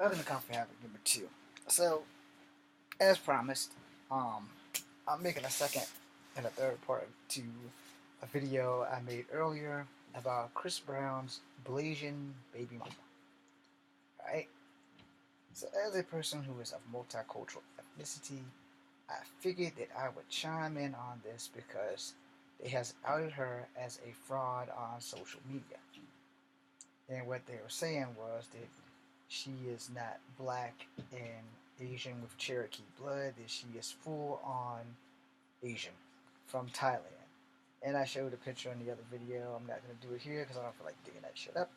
Welcome to Comfort Habit number 2. So, as promised, I'm making a second and a third part to a video I made earlier about Chris Brown's Blasian baby mama. Right? So, as a person who is of multicultural ethnicity, I figured that I would chime in on this because they has outed her as a fraud on social media. And what they were saying was that she is not black and Asian with Cherokee blood, that she is full on Asian from Thailand. And I showed a picture in the other video. I'm not going to do it here because I don't feel like digging that shit up.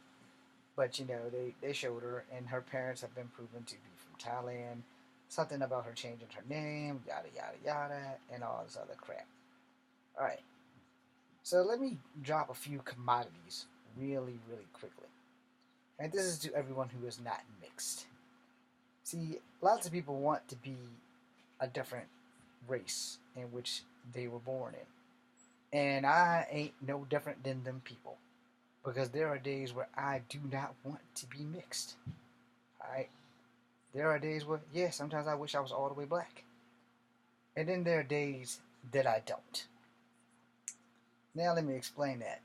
But you know, they showed her, and her parents have been proven to be from Thailand. Something about her changing her name, yada yada yada, and all this other crap. Alright, so let me drop a few commodities really, really quickly. And this is to everyone who is not mixed. See, lots of people want to be a different race in which they were born in. And I ain't no different than them people. Because there are days where I do not want to be mixed. Alright? There are days where, yeah, sometimes I wish I was all the way black. And then there are days that I don't. Now let me explain that.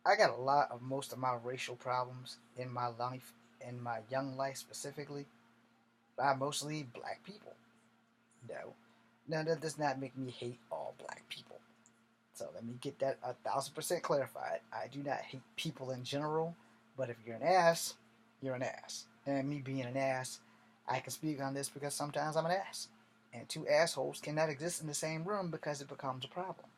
I got a lot of most of my racial problems in my life, in my young life specifically, by mostly black people. No. Now that does not make me hate all black people. So let me get that 1,000% clarified. I do not hate people in general, but if you're an ass, you're an ass. And me being an ass, I can speak on this because sometimes I'm an ass. And two assholes cannot exist in the same room because it becomes a problem.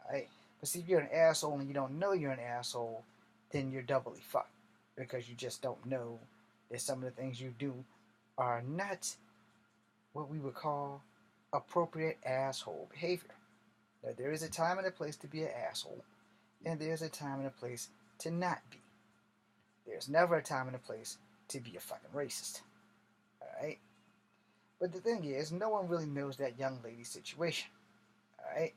Alright? But see, if you're an asshole and you don't know you're an asshole, then you're doubly fucked. Because you just don't know that some of the things you do are not what we would call appropriate asshole behavior. Now, there is a time and a place to be an asshole, and there's a time and a place to not be. There's never a time and a place to be a fucking racist. Alright? But the thing is, no one really knows that young lady's situation. Alright?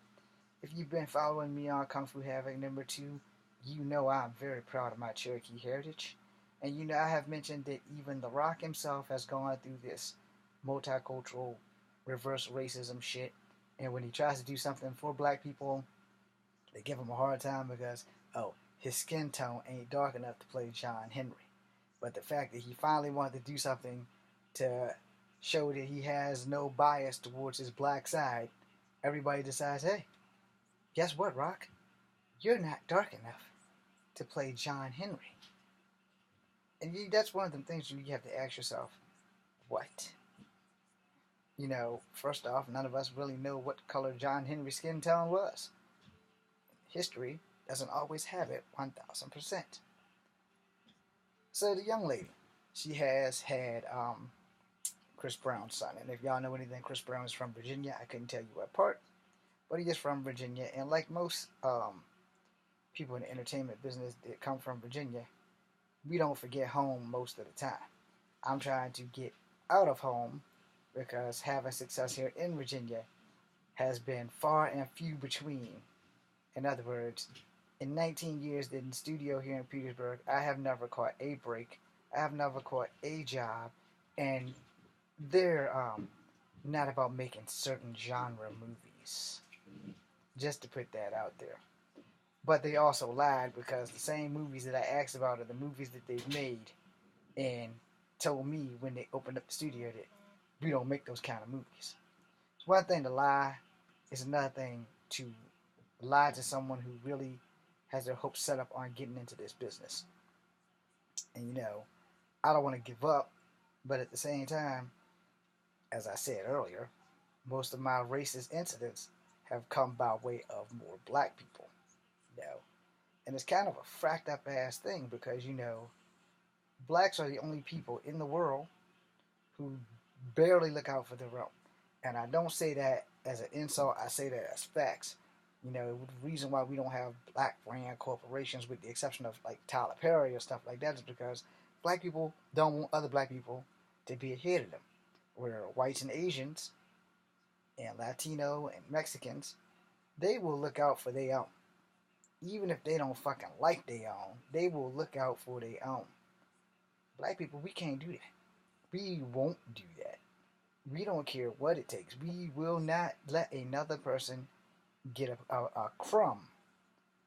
If you've been following me on Kung Fu Havoc number 2, you know I'm very proud of my Cherokee heritage. And you know I have mentioned that even The Rock himself has gone through this multicultural reverse racism shit. And when he tries to do something for black people, they give him a hard time because, oh, his skin tone ain't dark enough to play John Henry. But the fact that he finally wanted to do something to show that he has no bias towards his black side, everybody decides, hey, guess what, Rock? You're not dark enough to play John Henry. And that's one of the things you have to ask yourself, what? You know, first off, none of us really know what color John Henry's skin tone was. History doesn't always have it 1,000%. So the young lady, she has had Chris Brown's son. And if y'all know anything, Chris Brown is from Virginia. I couldn't tell you what part, but he is from Virginia. And like most people in the entertainment business that come from Virginia, we don't forget home most of the time. I'm trying to get out of home because having success here in Virginia has been far and few between. In other words, in 19 years in the studio here in Petersburg, I have never caught a break. I have never caught a job. And they're not about making certain genre movies. Just to put that out there. But they also lied because the same movies that I asked about are the movies that they've made and told me when they opened up the studio that we don't make those kind of movies. It's one thing to lie. It's another thing to lie to someone who really has their hopes set up on getting into this business. And you know, I don't want to give up, but at the same time, as I said earlier, most of my racist incidents have come by way of more black people. You know, and it's kind of a fracked up ass thing because, you know, blacks are the only people in the world who barely look out for their own. And I don't say that as an insult, I say that as facts. You know, the reason why we don't have black brand corporations, with the exception of like Tyler Perry or stuff like that, is because black people don't want other black people to be ahead of them. Where whites and Asians and Latino and Mexicans, they will look out for their own. Even if they don't fucking like their own, they will look out for their own. Black people, we can't do that. We won't do that. We don't care what it takes. We will not let another person get a crumb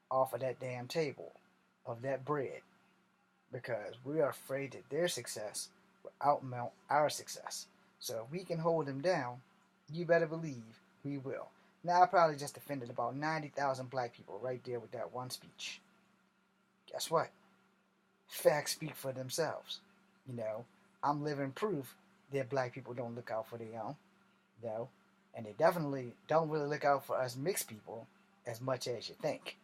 off of that damn table of that bread because we are afraid that their success will outmount our success. So if we can hold them down, you better believe we will. Now, I probably just offended about 90,000 black people right there with that one speech. Guess what? Facts speak for themselves. You know, I'm living proof that black people don't look out for their own. You know, and they definitely don't really look out for us mixed people as much as you think.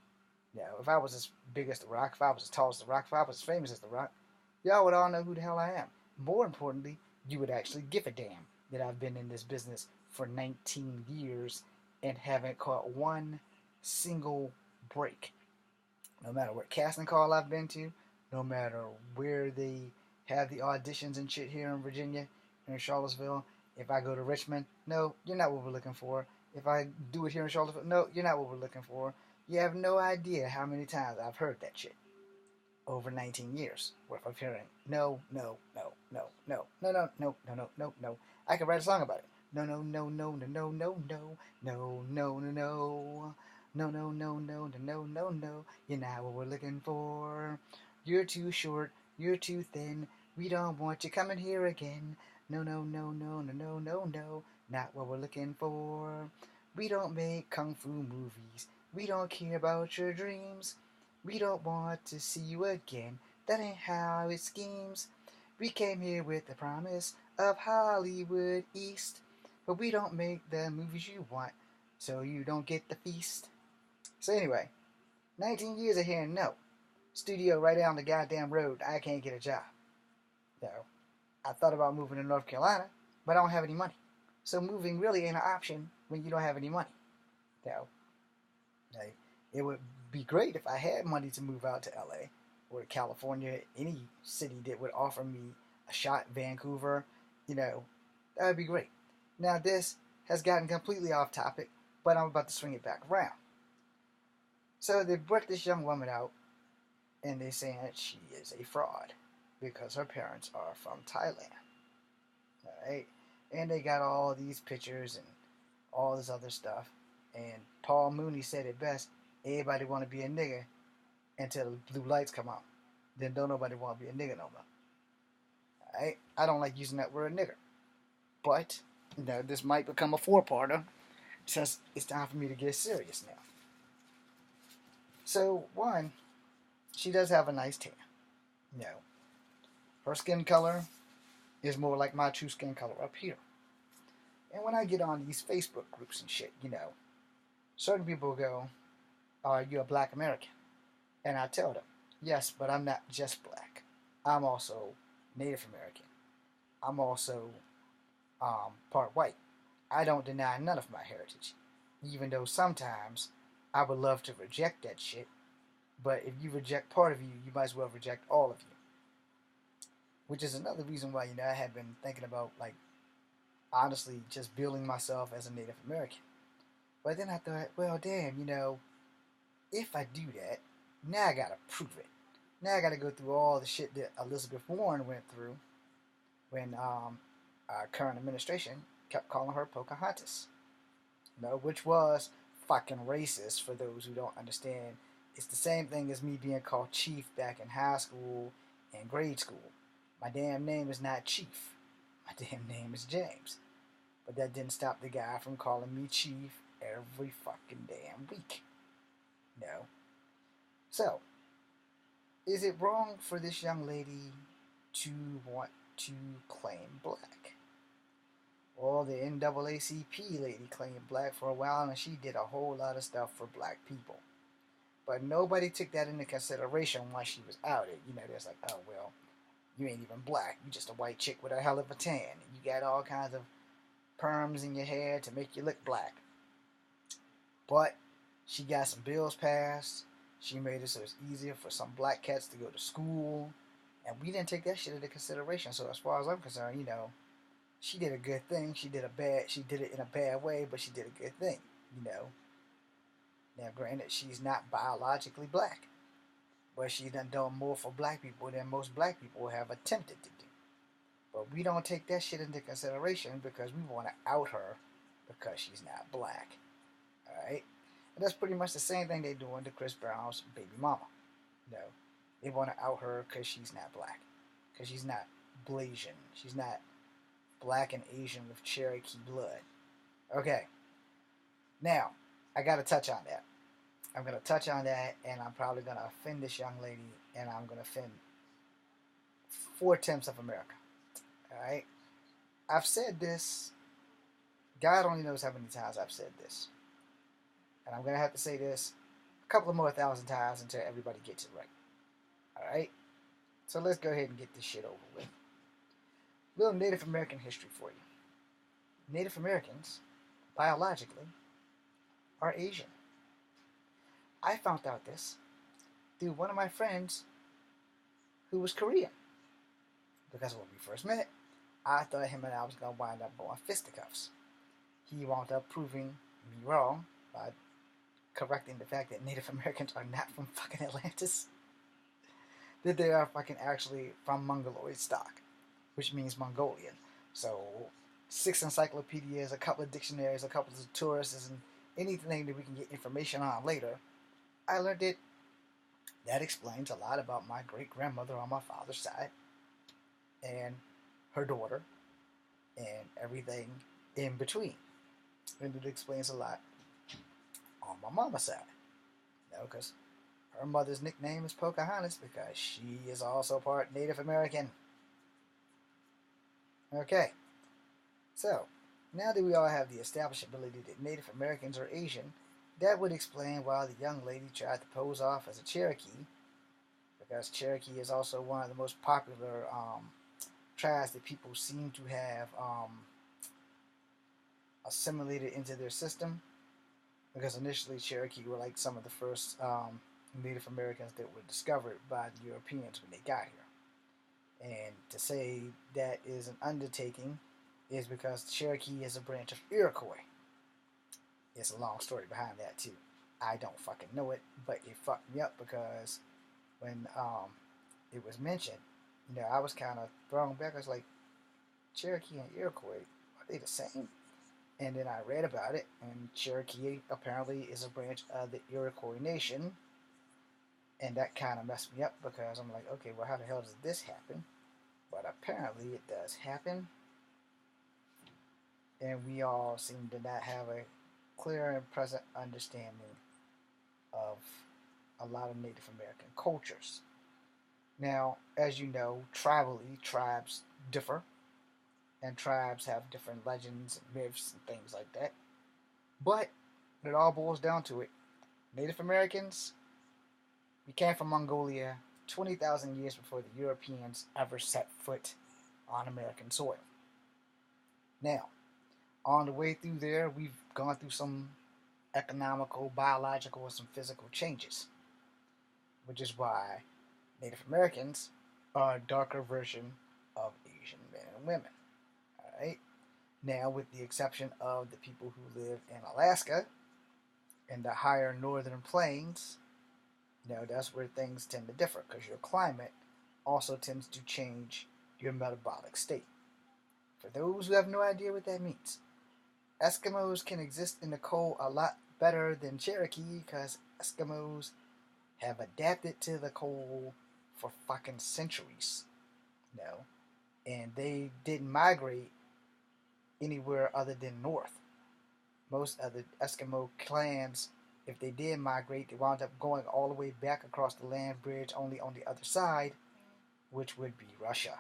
You know, if I was as big as The Rock, if I was as tall as The Rock, if I was as famous as The Rock, y'all would all know who the hell I am. More importantly, you would actually give a damn that I've been in this business for 19 years and haven't caught one single break. No matter what casting call I've been to, no matter where they have the auditions and shit here in Virginia, in Charlottesville. If I go to Richmond, no, you're not what we're looking for. If I do it here in Charlottesville, no, you're not what we're looking for. You have no idea how many times I've heard that shit over 19 years worth of hearing. No, no, no, no, no, no, no, no, no, no, no, no. I could write a song about it. No, no, no, no, no, no, no, no, no, no, no, no. No, no, no, no, no, no, no, no. You're not what we're looking for. You're too short. You're too thin. We don't want you coming here again. No, no, no, no, no, no, no, no. Not what we're looking for. We don't make kung fu movies. We don't care about your dreams. We don't want to see you again. That ain't how it schemes. We came here with the promise of Hollywood East. But we don't make the movies you want, so you don't get the feast. So anyway, 19 years of hearing no. Studio right down the goddamn road, I can't get a job. So, I thought about moving to North Carolina, but I don't have any money. So moving really ain't an option when you don't have any money. So, it would be great if I had money to move out to LA or to California, any city that would offer me a shot, Vancouver, that would be great. Now this has gotten completely off topic, but I'm about to swing it back around. So they brought this young woman out, and they're saying that she is a fraud because her parents are from Thailand. Alright? And they got all these pictures and all this other stuff. And Paul Mooney said it best, everybody want to be a nigga until the blue lights come on. Then don't nobody want to be a nigga no more. Alright? I don't like using that word nigger. But, this might become a four-parter since it's time for me to get serious now. So, one, she does have a nice tan. Her skin color is more like my true skin color up here. And when I get on these Facebook groups and shit, certain people go, are you a black American? And I tell them, yes, but I'm not just black. I'm also Native American. I'm also part white. I don't deny none of my heritage, even though sometimes I would love to reject that shit. But if you reject part of you, you might as well reject all of you. Which is another reason why, I have been thinking about, honestly, just building myself as a Native American. But then I thought, well, damn, if I do that, now I gotta prove it. Now I gotta go through all the shit that Elizabeth Warren went through when our current administration kept calling her Pocahontas. Which was fucking racist for those who don't understand. It's the same thing as me being called Chief back in high school and grade school. My damn name is not Chief. My damn name is James. But that didn't stop the guy from calling me Chief every fucking damn week. So, is it wrong for this young lady to want to claim black? Well, the NAACP lady claimed black for a while, and she did a whole lot of stuff for black people. But nobody took that into consideration once she was outed. There's like, oh, well, you ain't even black. You just a white chick with a hell of a tan. You got all kinds of perms in your hair to make you look black. But she got some bills passed. She made it so it's easier for some black cats to go to school. And we didn't take that shit into consideration. So as far as I'm concerned, she did a good thing. She did it in a bad way, but she did a good thing, Now, granted, she's not biologically black. but she done more for black people than most black people have attempted to do. But we don't take that shit into consideration because we want to out her because she's not black. Alright? And that's pretty much the same thing they're doing to Chris Brown's baby mama. No. They want to out her because she's not black. Because she's not Blasian. She's not black and Asian with Cherokee blood. Okay. Now, I got to touch on that. I'm going to touch on that, and I'm probably going to offend this young lady, and I'm going to offend 4/10 of America. Alright? I've said this. God only knows how many times I've said this. And I'm going to have to say this a couple of more 1,000 times until everybody gets it right. Alright? So let's go ahead and get this shit over with. Little Native American history for you. Native Americans, biologically, are Asian. I found out this through one of my friends who was Korean. Because when we first met, I thought him and I was going to wind up on fisticuffs. He wound up proving me wrong by correcting the fact that Native Americans are not from fucking Atlantis. That they are fucking actually from Mongoloid stock, which means Mongolian. So, 6 encyclopedias, a couple of dictionaries, a couple of tourists, and anything that we can get information on later, I learned it. That explains a lot about my great-grandmother on my father's side, and her daughter, and everything in between. And it explains a lot on my mama's side. You know, because her mother's nickname is Pocahontas because she is also part Native American. Okay. So, now that we all have the established ability that Native Americans are Asian, that would explain why the young lady tried to pose off as a Cherokee, because Cherokee is also one of the most popular tribes that people seem to have assimilated into their system. Because initially Cherokee were like some of the first Native Americans that were discovered by the Europeans when they got here. And to say that is an undertaking is because Cherokee is a branch of Iroquois. It's a long story behind that too. I don't fucking know it, but it fucked me up because when it was mentioned, you know, I was kind of thrown back. I was like, Cherokee and Iroquois, are they the same? And then I read about it, and Cherokee apparently is a branch of the Iroquois Nation. And that kind of messed me up because I'm like, okay, well, how the hell does this happen? But apparently it does happen. And we all seem to not have a clear and present understanding of a lot of Native American cultures. Now, as you know, tribally, tribes differ. And tribes have different legends and myths and things like that. But it all boils down to it. Native Americans, we came from Mongolia 20,000 years before the Europeans ever set foot on American soil. Now, on the way through there, we've gone through some economical, biological, and some physical changes. Which is why Native Americans are a darker version of Asian men and women. Alright? Now, with the exception of the people who live in Alaska and the higher northern plains, you know, that's where things tend to differ because your climate also tends to change your metabolic state. For those who have no idea what that means, Eskimos can exist in the cold a lot better than Cherokee because Eskimos have adapted to the cold for fucking centuries, you know, and they didn't migrate anywhere other than north. Most of the Eskimo clans, if they did migrate, they wound up going all the way back across the land bridge only on the other side, which would be Russia.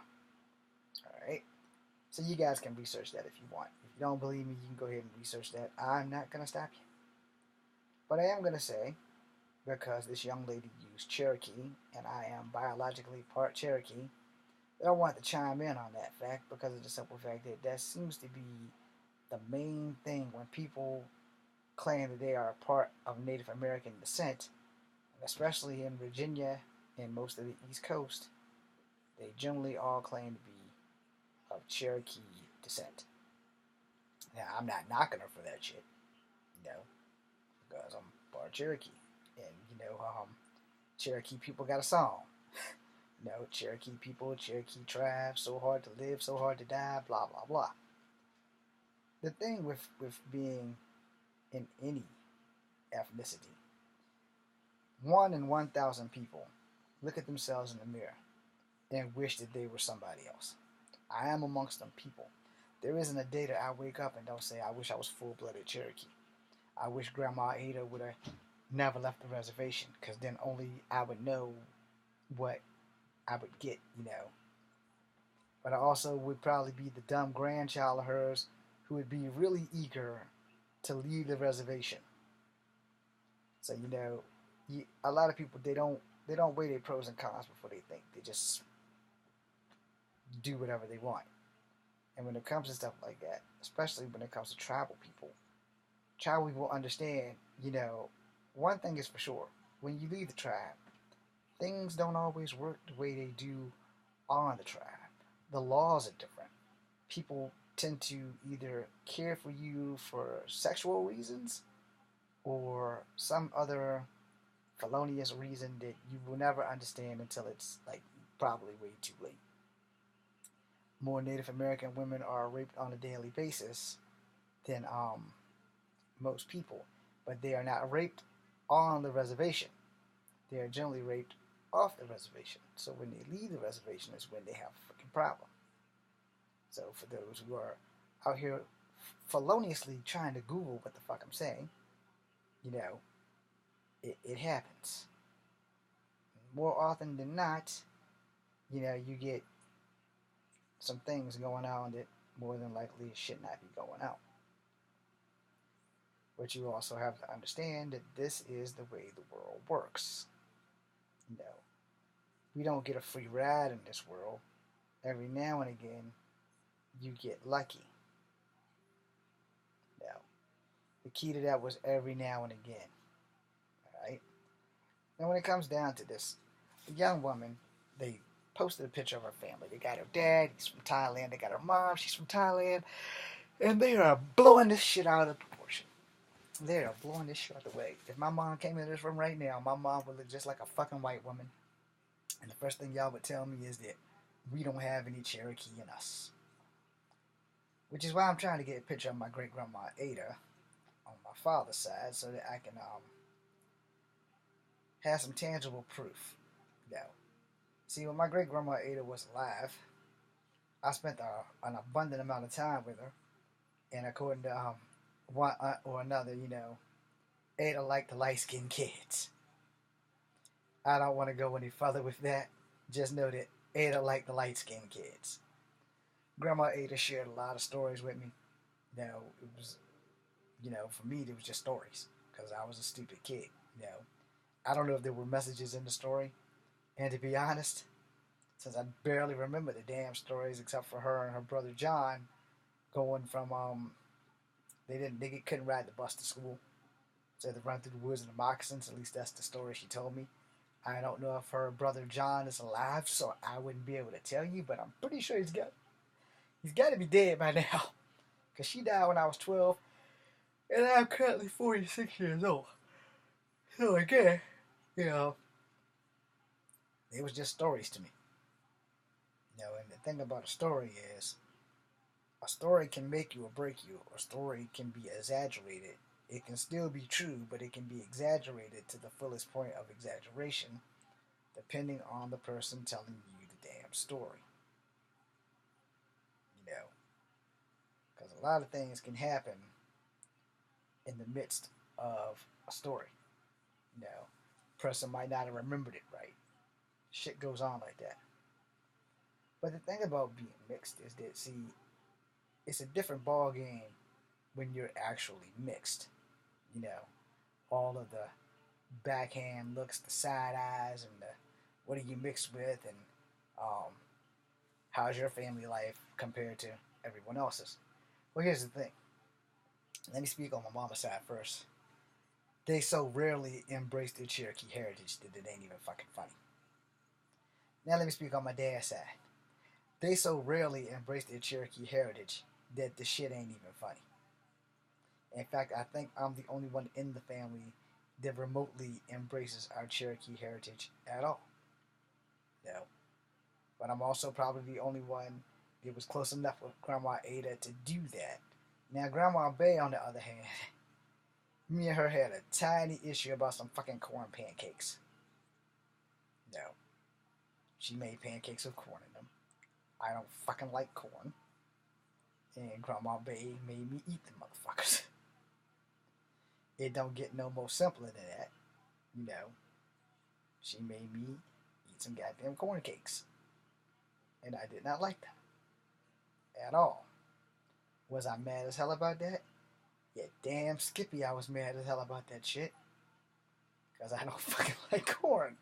Alright? So you guys can research that if you want. If you don't believe me, you can go ahead and research that. I'm not going to stop you. But I am going to say, because this young lady used Cherokee, and I am biologically part Cherokee, that I want to chime in on that fact because of the simple fact that that seems to be the main thing when people claim that they are a part of Native American descent, and especially in Virginia and most of the East Coast, they generally all claim to be of Cherokee descent. Now, I'm not knocking her for that shit, you know, because I'm part Cherokee. And, you know, Cherokee people got a song. You know, Cherokee people, Cherokee tribe, so hard to live, so hard to die, blah blah blah. The thing with being in any ethnicity, 1 in 1,000 people look at themselves in the mirror and wish that they were somebody else. I am amongst them people. There isn't a day that I wake up and don't say, I wish I was full-blooded Cherokee. I wish Grandma Ada would have never left the reservation, because then only I would know what I would get, you know. But I also would probably be the dumb grandchild of hers who would be really eager to leave the reservation. So, you know, a lot of people, they don't weigh their pros and cons before they think. They just do whatever they want. And when it comes to stuff like that, especially when it comes to tribal people understand, you know, one thing is for sure. When you leave the tribe, things don't always work the way they do on the tribe. The laws are different. People tend to either care for you for sexual reasons or some other felonious reason that you will never understand until it's like probably way too late. More Native American women are raped on a daily basis than most people, but they are not raped on the reservation. They are generally raped off the reservation. So when they leave the reservation is when they have a freaking problem. So for those who are out here feloniously trying to Google what the fuck I'm saying, you know, it happens. More often than not, you know, you get some things going on that more than likely should not be going on. But you also have to understand that this is the way the world works. You know, we don't get a free ride in this world. Every now and again, you get lucky. Now, the key to that was every now and again. Alright? Now, when it comes down to this, the young woman, they posted a picture of her family. They got her dad, he's from Thailand. They got her mom, she's from Thailand. And they are blowing this shit out of proportion. They are blowing this shit out of the way. If my mom came in this room right now, my mom would look just like a fucking white woman. And the first thing y'all would tell me is that we don't have any Cherokee in us. Which is why I'm trying to get a picture of my great-grandma Ada on my father's side so that I can have some tangible proof. You know, see, when my great-grandma Ada was alive, I spent an abundant amount of time with her. And according to one or another, you know, Ada liked the light-skinned kids. I don't want to go any further with that. Just know that Ada liked the light-skinned kids. Grandma Ada shared a lot of stories with me. You know, it was, you know, for me, it was just stories because I was a stupid kid. You know, I don't know if there were messages in the story. And to be honest, since I barely remember the damn stories except for her and her brother John going from they couldn't ride the bus to school, so they had to run through the woods in the moccasins. At least that's the story she told me. I don't know if her brother John is alive, so I wouldn't be able to tell you, but I'm pretty sure he's got to be dead by now, because she died when I was 12, and I'm currently 46 years old. So again, you know, it was just stories to me. You know, and the thing about a story is, a story can make you or break you. A story can be exaggerated. It can still be true, but it can be exaggerated to the fullest point of exaggeration, depending on the person telling you the damn story. You know, because a lot of things can happen in the midst of a story. You know, person might not have remembered it right. Shit goes on like that. But the thing about being mixed is that, see, it's a different ball game when you're actually mixed. You know, all of the backhand looks, the side eyes, and the what are you mixed with, and how's your family life compared to everyone else's. Well, here's the thing. Let me speak on my mama's side first. They so rarely embrace their Cherokee heritage that it ain't even fucking funny. Now let me speak on my dad's side. They so rarely embrace their Cherokee heritage that the shit ain't even funny. In fact, I think I'm the only one in the family that remotely embraces our Cherokee heritage at all. No. But I'm also probably the only one that was close enough with Grandma Ada to do that. Now, Grandma Bay, on the other hand, me and her had a tiny issue about some fucking corn pancakes. No. She made pancakes with corn in them. I don't fucking like corn. And Grandma Bay made me eat the motherfuckers. It don't get no more simpler than that. You know. She made me eat some goddamn corn cakes. And I did not like them. At all. Was I mad as hell about that? Yeah, damn Skippy, I was mad as hell about that shit. Because I don't fucking like corn.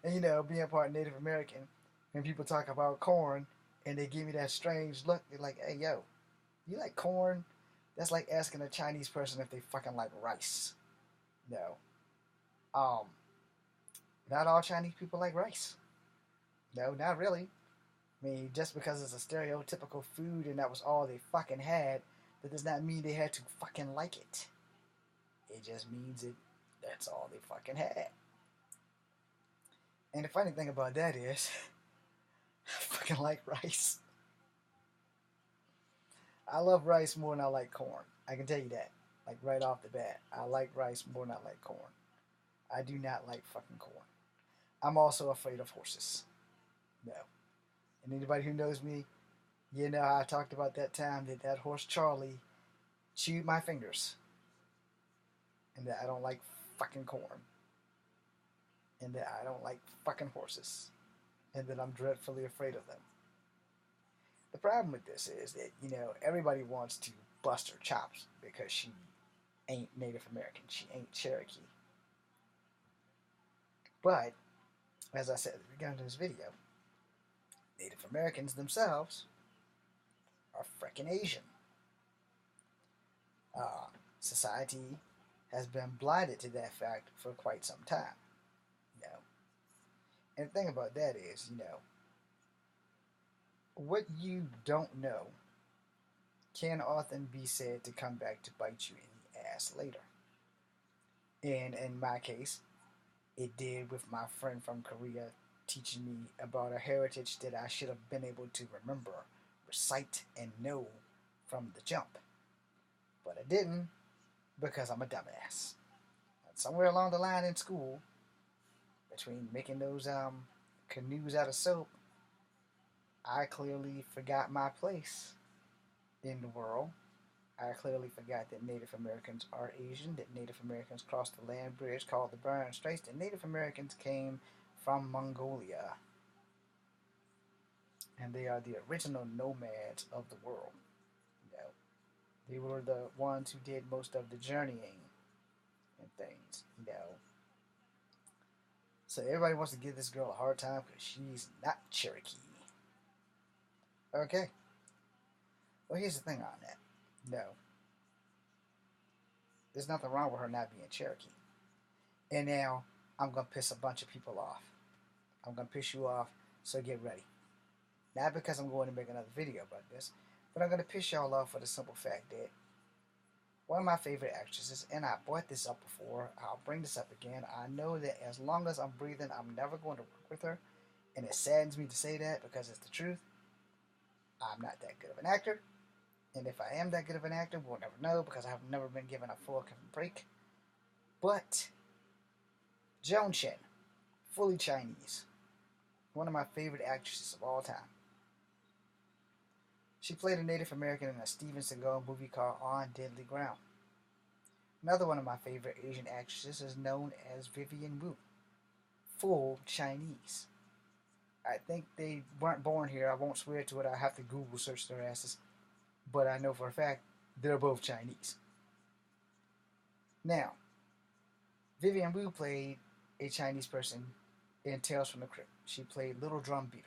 And you know, being part Native American, when people talk about corn and they give me that strange look, they're like, hey, yo, you like corn? That's like asking a Chinese person if they fucking like rice. No. Not all Chinese people like rice. No, not really. I mean, just because it's a stereotypical food and that was all they fucking had, that does not mean they had to fucking like it. It just means that's all they fucking had. And the funny thing about that is, I fucking like rice. I love rice more than I like corn. I can tell you that. Like right off the bat. I like rice more than I like corn. I do not like fucking corn. I'm also afraid of horses. No. And anybody who knows me, you know how I talked about that time that horse Charlie chewed my fingers. And that I don't like fucking corn. And that I don't like fucking horses. And that I'm dreadfully afraid of them. The problem with this is that, you know, everybody wants to bust her chops because she ain't Native American. She ain't Cherokee. But, as I said at the beginning of this video, Native Americans themselves are freaking Asian. Society has been blinded to that fact for quite some time. You know. And the thing about that is, you know, what you don't know can often be said to come back to bite you in the ass later. And in my case, it did with my friend from Korea teaching me about a heritage that I should have been able to remember, recite, and know from the jump. But I didn't because I'm a dumbass. And somewhere along the line in school, between making those canoes out of soap, I clearly forgot my place in the world. I clearly forgot that Native Americans are Asian, that Native Americans crossed the land bridge called the Bering Straits, that Native Americans came from Mongolia. And they are the original nomads of the world. You know, they were the ones who did most of the journeying and things, you know. So everybody wants to give this girl a hard time because she's not Cherokee. Okay. Well, here's the thing on that. No. There's nothing wrong with her not being Cherokee. And now, I'm going to piss a bunch of people off. I'm going to piss you off, so get ready. Not because I'm going to make another video about this, but I'm going to piss y'all off for the simple fact that one of my favorite actresses, and I brought this up before, I'll bring this up again. I know that as long as I'm breathing, I'm never going to work with her. And it saddens me to say that because it's the truth. I'm not that good of an actor. And if I am that good of an actor, we'll never know because I have never been given a full break. But Joan Chen, fully Chinese, one of my favorite actresses of all time. She played a Native American in a Steven Seagal movie called On Deadly Ground. Another one of my favorite Asian actresses is known as Vivian Wu, full Chinese. I think they weren't born here. I won't swear to it. I have to Google search their asses. But I know for a fact they're both Chinese. Now, Vivian Wu played a Chinese person in Tales from the Crypt. She played Little Drum Beater.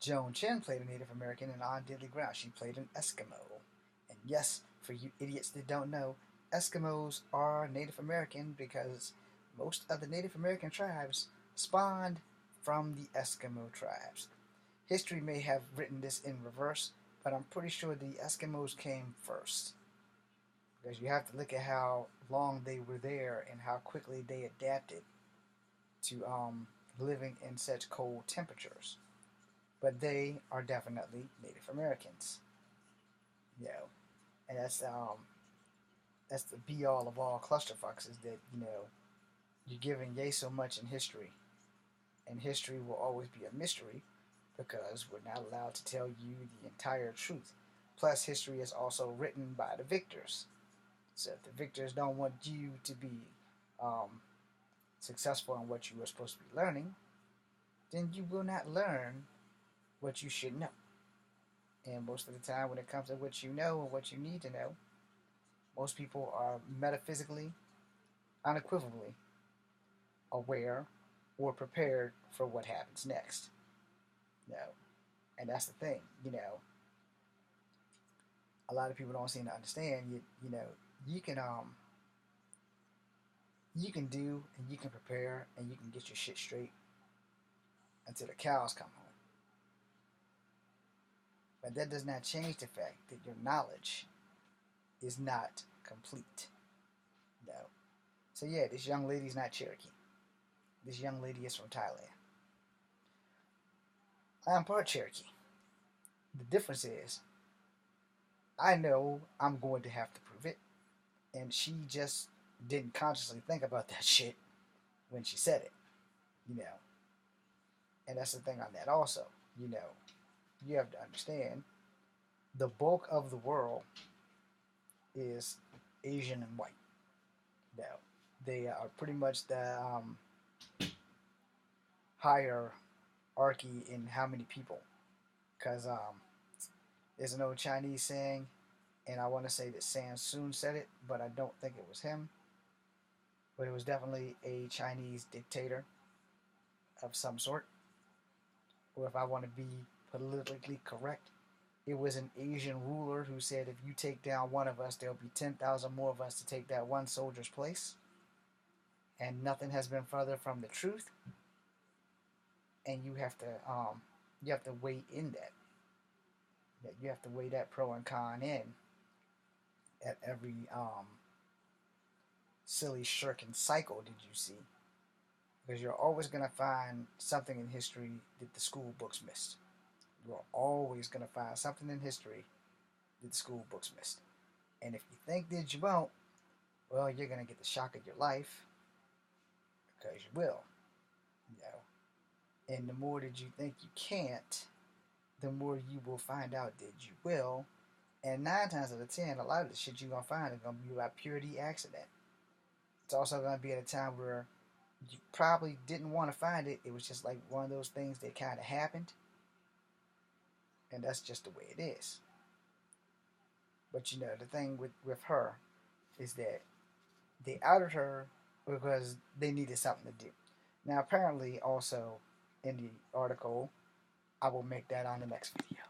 Joan Chen played a Native American in On Deadly Ground. She played an Eskimo. And yes, for you idiots that don't know, Eskimos are Native American because most of the Native American tribes spawned from the Eskimo tribes. History may have written this in reverse, but I'm pretty sure the Eskimos came first. because you have to look at how long they were there and how quickly they adapted to living in such cold temperatures. But they are definitely Native Americans, you know, and that's the be all of all clusterfucks is that you're giving yay so much in history, and history will always be a mystery because we're not allowed to tell you the entire truth. Plus, history is also written by the victors. So if the victors don't want you to be um, successful in what you were supposed to be learning, then you will not learn what you should know. And most of the time, when it comes to what you know and what you need to know, most people are metaphysically, unequivocally aware or prepared for what happens next. You know, and that's the thing. A lot of people don't seem to understand. You can you can do and you can prepare and you can get your shit straight until the cows come home. But that does not change the fact that your knowledge is not complete. No. So yeah, this young lady's not Cherokee. This young lady is from Thailand. I am part Cherokee. The difference is I know I'm going to have to prove it, and she just didn't consciously think about that shit when she said it. You know. And that's the thing on that also. You know, you have to understand the bulk of the world is Asian and white. You know, they are pretty much the hierarchy in how many people. Because there's an old Chinese saying, and I want to say that Sam Soon said it, but I don't think it was him. But it was definitely a Chinese dictator of some sort. Or if I want to be politically correct, it was an Asian ruler who said, if you take down one of us, there'll be 10,000 more of us to take that one soldier's place. And nothing has been further from the truth. And you have to weigh in that. You have to weigh that pro and con in at every silly shirking cycle did you see. Because you're always going to find something in history that the school books missed. You're always going to find something in history that the school books missed. And if you think that you won't, well, you're going to get the shock of your life, because you will. And the more that you think you can't, the more you will find out that you will. And 9 times out of 10, a lot of the shit you're going to find is going to be by purity accident. It's also going to be at a time where you probably didn't want to find it. It was just like one of those things that kind of happened. And that's just the way it is. But the thing with her is that they outed her because they needed something to do. Now, apparently, also in the article, I will make that on the next video.